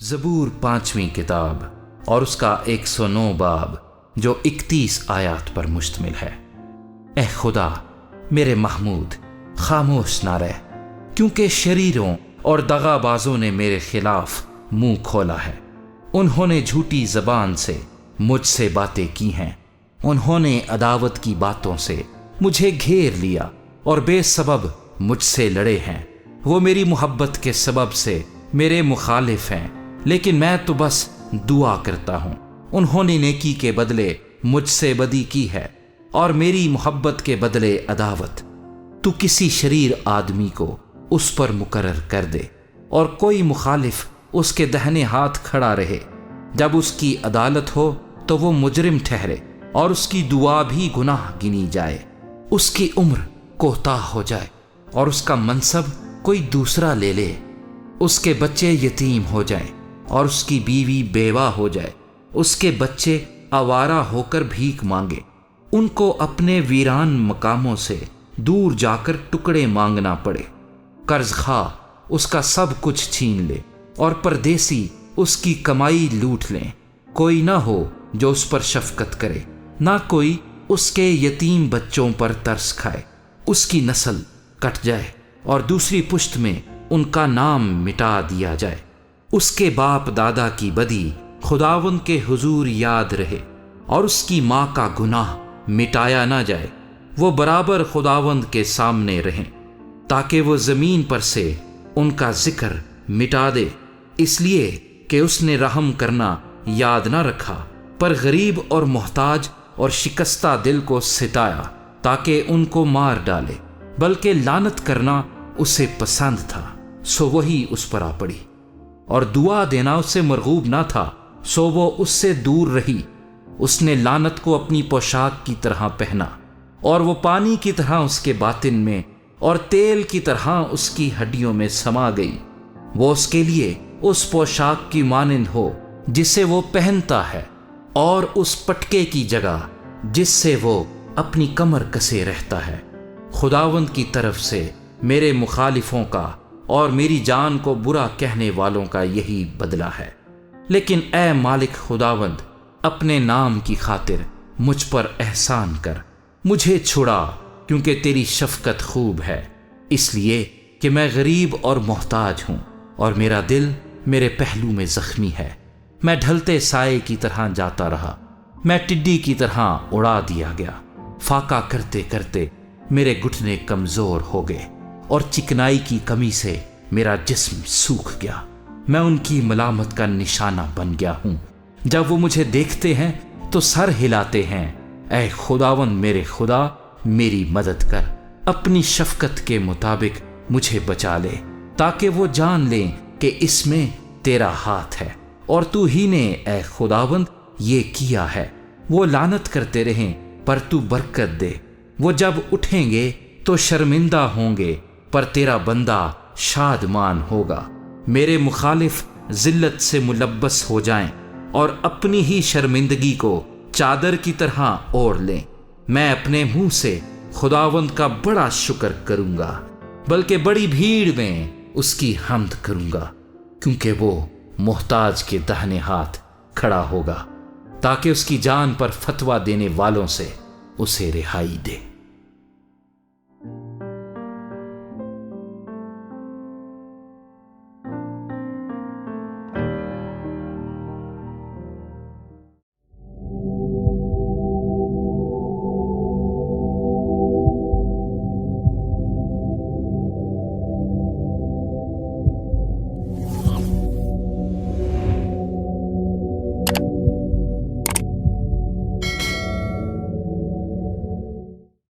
زبور 5ویں کتاب اور اس کا 109 باب جو 31 آیات پر مشتمل ہے۔ اے خدا میرے محمود، خاموش نہ رہ، کیونکہ شریروں اور دغا بازوں نے میرے خلاف منہ کھولا ہے۔ انہوں نے جھوٹی زبان سے مجھ سے باتیں کی ہیں، انہوں نے عداوت کی باتوں سے مجھے گھیر لیا اور بے سبب مجھ سے لڑے ہیں۔ وہ میری محبت کے سبب سے میرے مخالف ہیں، لیکن میں تو بس دعا کرتا ہوں۔ انہوں نے نیکی کے بدلے مجھ سے بدی کی ہے اور میری محبت کے بدلے عداوت۔ تو کسی شریر آدمی کو اس پر مقرر کر دے اور کوئی مخالف اس کے دہنے ہاتھ کھڑا رہے۔ جب اس کی عدالت ہو تو وہ مجرم ٹھہرے اور اس کی دعا بھی گناہ گنی جائے۔ اس کی عمر کوتاہ ہو جائے اور اس کا منصب کوئی دوسرا لے لے۔ اس کے بچے یتیم ہو جائیں اور اس کی بیوی بیوہ ہو جائے۔ اس کے بچے آوارہ ہو کر بھیک مانگے، ان کو اپنے ویران مقاموں سے دور جا کر ٹکڑے مانگنا پڑے۔ قرض خواہ اس کا سب کچھ چھین لے اور پردیسی اس کی کمائی لوٹ لیں۔ کوئی نہ ہو جو اس پر شفقت کرے، نہ کوئی اس کے یتیم بچوں پر ترس کھائے۔ اس کی نسل کٹ جائے اور دوسری پشت میں ان کا نام مٹا دیا جائے۔ اس کے باپ دادا کی بدی خداوند کے حضور یاد رہے اور اس کی ماں کا گناہ مٹایا نہ جائے۔ وہ برابر خداوند کے سامنے رہیں تاکہ وہ زمین پر سے ان کا ذکر مٹا دے، اس لیے کہ اس نے رحم کرنا یاد نہ رکھا، پر غریب اور محتاج اور شکستہ دل کو ستایا تاکہ ان کو مار ڈالے۔ بلکہ لعنت کرنا اسے پسند تھا، سو وہی اس پر آ پڑی، اور دعا دینا اس سے مرغوب نہ تھا، سو وہ اس سے دور رہی۔ اس نے لعنت کو اپنی پوشاک کی طرح پہنا، اور وہ پانی کی طرح اس کے باطن میں اور تیل کی طرح اس کی ہڈیوں میں سما گئی۔ وہ اس کے لیے اس پوشاک کی مانند ہو جسے وہ پہنتا ہے، اور اس پٹکے کی جگہ جس سے وہ اپنی کمر کسے رہتا ہے۔ خداوند کی طرف سے میرے مخالفوں کا اور میری جان کو برا کہنے والوں کا یہی بدلہ ہے۔ لیکن اے مالک خداوند، اپنے نام کی خاطر مجھ پر احسان کر، مجھے چھڑا، کیونکہ تیری شفقت خوب ہے۔ اس لیے کہ میں غریب اور محتاج ہوں اور میرا دل میرے پہلو میں زخمی ہے۔ میں ڈھلتے سائے کی طرح جاتا رہا، میں ٹڈی کی طرح اڑا دیا گیا۔ فاقہ کرتے کرتے میرے گھٹنے کمزور ہو گئے اور چکنائی کی کمی سے میرا جسم سوکھ گیا۔ میں ان کی ملامت کا نشانہ بن گیا ہوں۔ جب وہ مجھے دیکھتے ہیں تو سر ہلاتے ہیں۔ اے خداوند میرے خدا، میری مدد کر، اپنی شفقت کے مطابق مجھے بچا لے، تاکہ وہ جان لیں کہ اس میں تیرا ہاتھ ہے اور تو ہی نے اے خداوند یہ کیا ہے۔ وہ لعنت کرتے رہیں پر تو برکت دے، وہ جب اٹھیں گے تو شرمندہ ہوں گے پر تیرا بندہ شادمان ہوگا۔ میرے مخالف ذلت سے ملبس ہو جائیں اور اپنی ہی شرمندگی کو چادر کی طرح اوڑھ لیں۔ میں اپنے منہ سے خداوند کا بڑا شکر کروں گا، بلکہ بڑی بھیڑ میں اس کی حمد کروں گا، کیونکہ وہ محتاج کے دہنے ہاتھ کھڑا ہوگا، تاکہ اس کی جان پر فتویٰ دینے والوں سے اسے رہائی دے۔